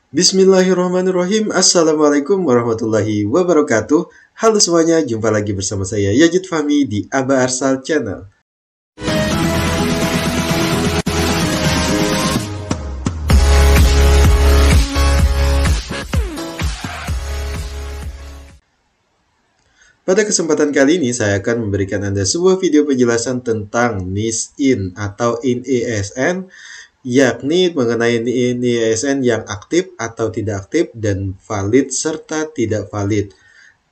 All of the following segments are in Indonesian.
Bismillahirrahmanirrahim. Assalamualaikum warahmatullahi wabarakatuh. Halo semuanya, jumpa lagi bersama saya Yajid Fahmi di Aba Arsal Channel. Pada kesempatan kali ini saya akan memberikan Anda sebuah video penjelasan tentang NIS-IN atau IN-ASN, yakni mengenai IN-ASN yang aktif atau tidak aktif dan valid serta tidak valid.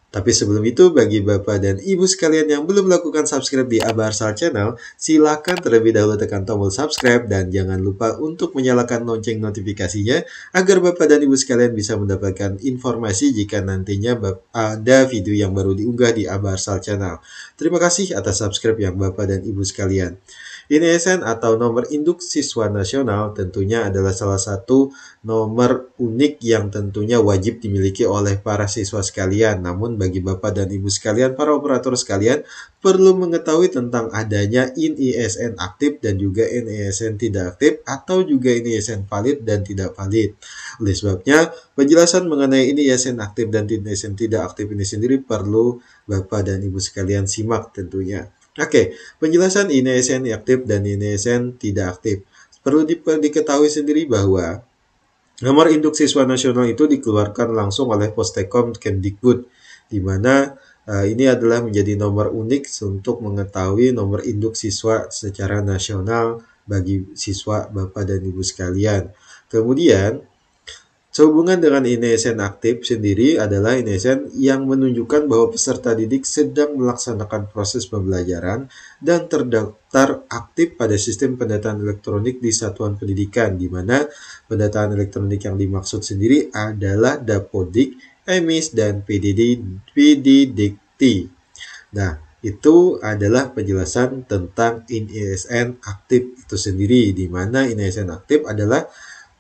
Tapi sebelum itu, bagi Bapak dan Ibu sekalian yang belum melakukan subscribe di Aba Arsal Channel, silakan terlebih dahulu tekan tombol subscribe dan jangan lupa untuk menyalakan lonceng notifikasinya agar Bapak dan Ibu sekalian bisa mendapatkan informasi jika nantinya ada video yang baru diunggah di Aba Arsal Channel. Terima kasih atas subscribe yang Bapak dan Ibu sekalian. IN-ASN atau nomor induk siswa nasional tentunya adalah salah satu nomor unik yang tentunya wajib dimiliki oleh para siswa sekalian. Namun bagi Bapak dan Ibu sekalian, para operator sekalian perlu mengetahui tentang adanya IN-ASN aktif dan juga IN-ASN tidak aktif atau juga IN-ASN valid dan tidak valid. Oleh sebabnya, penjelasan mengenai IN-ASN aktif dan IN-ASN tidak aktif ini sendiri perlu Bapak dan Ibu sekalian simak tentunya. Oke, penjelasan IN-ASN aktif dan IN-ASN tidak aktif. Perlu diketahui sendiri bahwa nomor induk siswa nasional itu dikeluarkan langsung oleh Postekom Kemdikbud, di mana ini adalah menjadi nomor unik untuk mengetahui nomor induk siswa secara nasional bagi siswa Bapak dan Ibu sekalian. Kemudian, sehubungan dengan IN-ASN aktif sendiri adalah IN-ASN yang menunjukkan bahwa peserta didik sedang melaksanakan proses pembelajaran dan terdaftar aktif pada sistem pendataan elektronik di satuan pendidikan, di mana pendataan elektronik yang dimaksud sendiri adalah Dapodik, EMIS, dan PDDikti. Nah, itu adalah penjelasan tentang IN-ASN aktif itu sendiri, di mana IN-ASN aktif adalah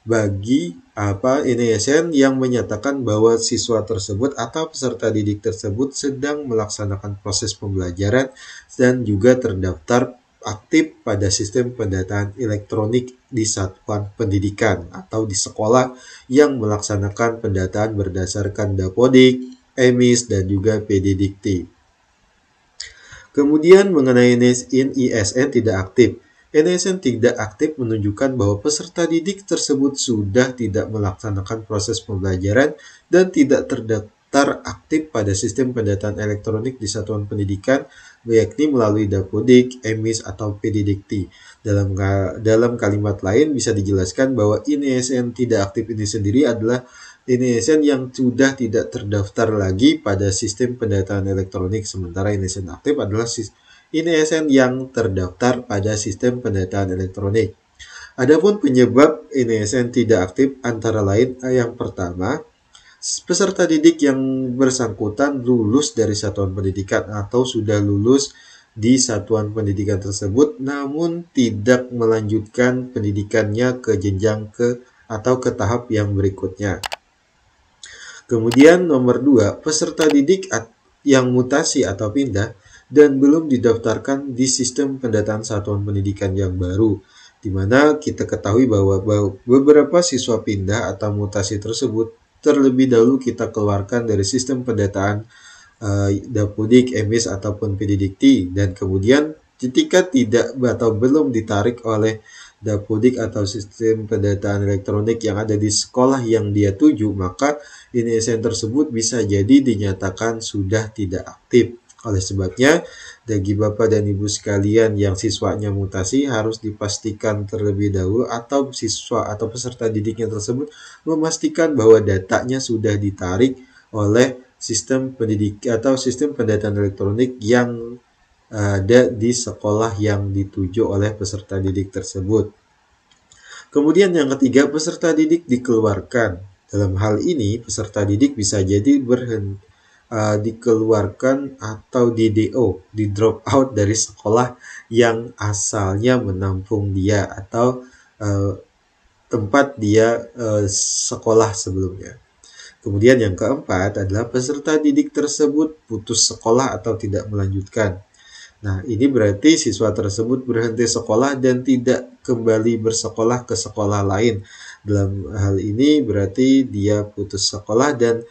bagi IN-ASN yang menyatakan bahwa siswa tersebut atau peserta didik tersebut sedang melaksanakan proses pembelajaran dan juga terdaftar aktif pada sistem pendataan elektronik di satuan pendidikan atau di sekolah yang melaksanakan pendataan berdasarkan Dapodik, EMIS, dan juga PDDikti. Kemudian mengenai IN-ASN tidak aktif. IN-ASN tidak aktif menunjukkan bahwa peserta didik tersebut sudah tidak melaksanakan proses pembelajaran dan tidak terdaftar aktif pada sistem pendataan elektronik di satuan pendidikan, yakni melalui Dapodik, EMIS, atau PDDikti. Dalam kalimat lain bisa dijelaskan bahwa IN-ASN tidak aktif ini sendiri adalah IN-ASN yang sudah tidak terdaftar lagi pada sistem pendataan elektronik, sementara IN-ASN aktif adalah IN-ASN yang terdaftar pada sistem pendataan elektronik. Adapun penyebab IN-ASN tidak aktif antara lain yang pertama, peserta didik yang bersangkutan lulus dari satuan pendidikan atau sudah lulus di satuan pendidikan tersebut namun tidak melanjutkan pendidikannya ke jenjang atau ke tahap yang berikutnya. Kemudian nomor 2, peserta didik yang mutasi atau pindah dan belum didaftarkan di sistem pendataan satuan pendidikan yang baru, di mana kita ketahui bahwa beberapa siswa pindah atau mutasi tersebut terlebih dahulu kita keluarkan dari sistem pendataan Dapodik, EMIS, ataupun PDDikti, dan kemudian ketika tidak atau belum ditarik oleh Dapodik atau sistem pendataan elektronik yang ada di sekolah yang dia tuju, maka IN-ASN tersebut bisa jadi dinyatakan sudah tidak aktif. Oleh sebabnya, bagi Bapak dan Ibu sekalian yang siswanya mutasi harus dipastikan terlebih dahulu atau siswa atau peserta didiknya tersebut memastikan bahwa datanya sudah ditarik oleh sistem pendidik atau sistem pendataan elektronik yang ada di sekolah yang dituju oleh peserta didik tersebut. Kemudian yang ketiga, peserta didik dikeluarkan. Dalam hal ini, peserta didik bisa jadi dikeluarkan atau di DO, di drop out dari sekolah yang asalnya menampung dia atau tempat dia sekolah sebelumnya. Kemudian yang keempat adalah peserta didik tersebut putus sekolah atau tidak melanjutkan. Nah, ini berarti siswa tersebut berhenti sekolah dan tidak kembali bersekolah ke sekolah lain Dalam hal ini berarti dia putus sekolah dan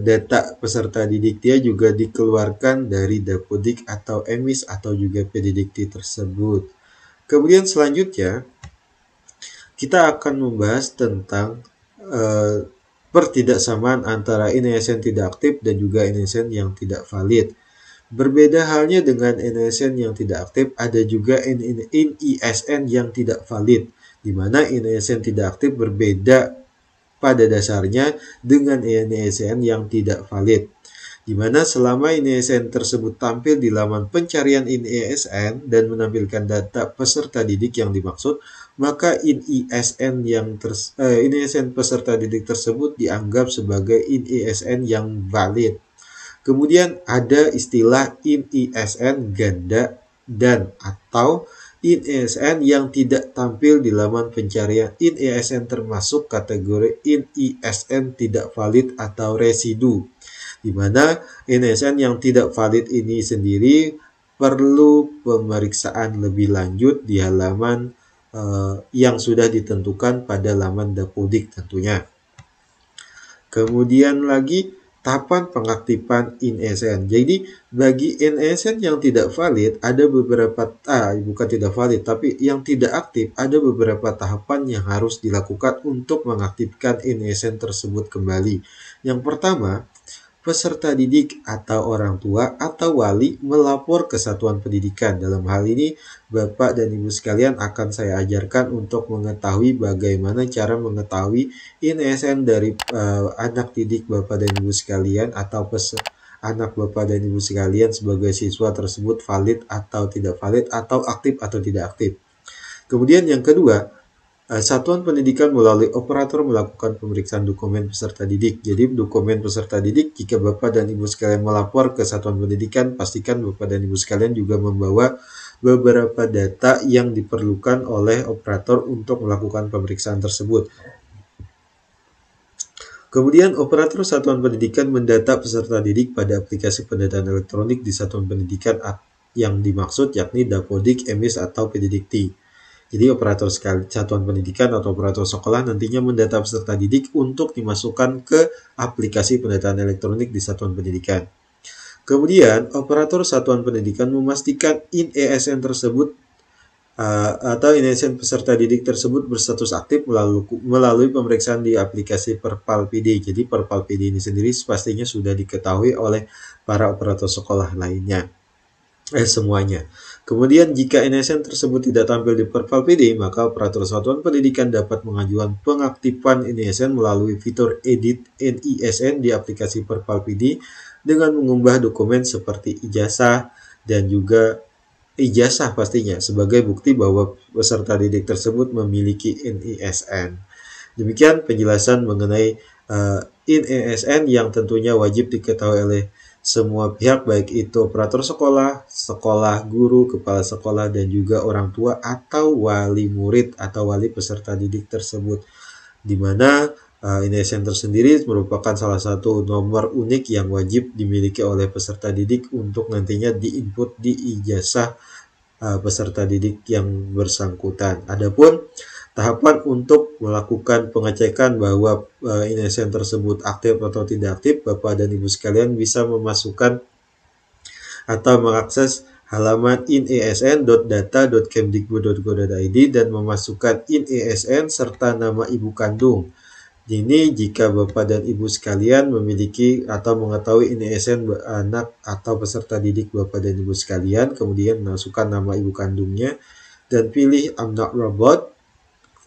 data peserta didik dia juga dikeluarkan dari Dapodik atau EMIS atau juga PDDikti tersebut. Kemudian selanjutnya kita akan membahas tentang pertidaksamaan antara NISN tidak aktif dan juga NISN yang tidak valid. Berbeda halnya dengan NISN yang tidak aktif, ada juga NISN yang tidak valid, di mana NISN tidak aktif berbeda pada dasarnya dengan NISN yang tidak valid, di mana selama NISN tersebut tampil di laman pencarian NISN dan menampilkan data peserta didik yang dimaksud, maka NISN peserta didik tersebut dianggap sebagai NISN yang valid. Kemudian ada istilah NISN ganda dan atau NISN yang tidak tampil di laman pencarian NISN termasuk kategori NISN tidak valid atau residu, di mana NISN yang tidak valid ini sendiri perlu pemeriksaan lebih lanjut di halaman yang sudah ditentukan pada laman Dapodik tentunya. Kemudian lagi tahapan pengaktifan NISN. Jadi bagi NISN yang tidak valid ada beberapa bukan tidak valid tapi yang tidak aktif, ada beberapa tahapan yang harus dilakukan untuk mengaktifkan NISN tersebut kembali. Yang pertama, peserta didik atau orang tua atau wali melapor ke satuan pendidikan. Dalam hal ini, Bapak dan Ibu sekalian akan saya ajarkan untuk mengetahui bagaimana cara mengetahui NISN dari anak didik Bapak dan Ibu sekalian atau anak Bapak dan Ibu sekalian sebagai siswa tersebut valid atau tidak valid atau aktif atau tidak aktif. Kemudian yang kedua, satuan pendidikan melalui operator melakukan pemeriksaan dokumen peserta didik. Jadi dokumen peserta didik, jika Bapak dan Ibu sekalian melapor ke satuan pendidikan, pastikan Bapak dan Ibu sekalian juga membawa beberapa data yang diperlukan oleh operator untuk melakukan pemeriksaan tersebut. Kemudian operator satuan pendidikan mendata peserta didik pada aplikasi pendataan elektronik di satuan pendidikan yang dimaksud yakni Dapodik, EMIS atau PDDikti. Jadi operator satuan pendidikan atau operator sekolah nantinya mendata peserta didik untuk dimasukkan ke aplikasi pendataan elektronik di satuan pendidikan. Kemudian operator satuan pendidikan memastikan NISN tersebut atau NISN peserta didik tersebut berstatus aktif melalui pemeriksaan di aplikasi Perpal-PD. Jadi Perpal-PD ini sendiri pastinya sudah diketahui oleh para operator sekolah lainnya. Semuanya. Kemudian jika NISN tersebut tidak tampil di Perpal-PD, maka operator satuan pendidikan dapat mengajukan pengaktifan NISN melalui fitur Edit NISN di aplikasi Perpal-PD dengan mengunggah dokumen seperti ijazah dan juga ijazah pastinya sebagai bukti bahwa peserta didik tersebut memiliki NISN. Demikian penjelasan mengenai NISN yang tentunya wajib diketahui oleh semua pihak, baik itu operator sekolah, guru, kepala sekolah, dan juga orang tua atau wali murid atau wali peserta didik tersebut. Di mana NISN tersendiri merupakan salah satu nomor unik yang wajib dimiliki oleh peserta didik untuk nantinya diinput di ijazah peserta didik yang bersangkutan. Adapun tahapan untuk melakukan pengecekan bahwa NISN tersebut aktif atau tidak aktif, Bapak dan Ibu sekalian bisa memasukkan atau mengakses halaman nisn.data.kemdikbud.go.id dan memasukkan NISN serta nama ibu kandung. Ini jika Bapak dan Ibu sekalian memiliki atau mengetahui NISN anak atau peserta didik Bapak dan Ibu sekalian, kemudian masukkan nama ibu kandungnya dan pilih I'm not robot,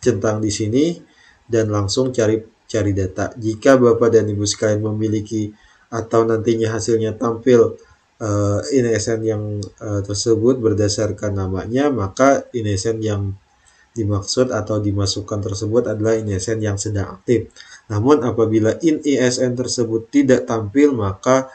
centang di sini dan langsung cari data. Jika Bapak dan Ibu sekalian memiliki atau nantinya hasilnya tampil NISN yang tersebut berdasarkan namanya, maka NISN yang dimaksud atau dimasukkan tersebut adalah NISN yang sedang aktif. Namun apabila NISN tersebut tidak tampil, maka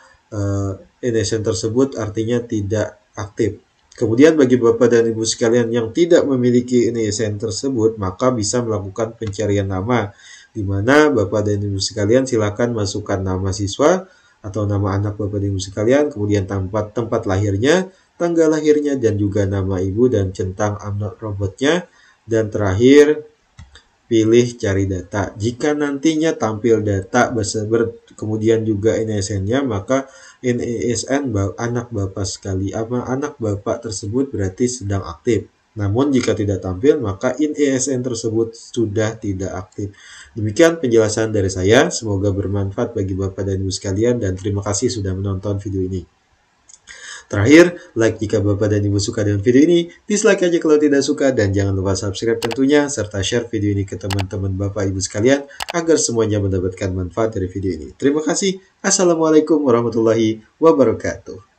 NISN tersebut artinya tidak aktif. Kemudian bagi Bapak dan Ibu sekalian yang tidak memiliki NISN tersebut, maka bisa melakukan pencarian nama, di mana Bapak dan Ibu sekalian silakan masukkan nama siswa atau nama anak Bapak dan Ibu sekalian, kemudian tempat lahirnya, tanggal lahirnya, dan juga nama ibu dan centang I'm not robotnya. Dan terakhir, pilih cari data. Jika nantinya tampil data kemudian juga NISN-nya, maka NISN anak Bapak anak Bapak tersebut berarti sedang aktif. Namun jika tidak tampil, maka NISN tersebut sudah tidak aktif. Demikian penjelasan dari saya, semoga bermanfaat bagi Bapak dan Ibu sekalian, dan terima kasih sudah menonton video ini. Terakhir, like jika Bapak dan Ibu suka dengan video ini, dislike aja kalau tidak suka, dan jangan lupa subscribe tentunya, serta share video ini ke teman-teman Bapak Ibu sekalian, agar semuanya mendapatkan manfaat dari video ini. Terima kasih. Assalamualaikum warahmatullahi wabarakatuh.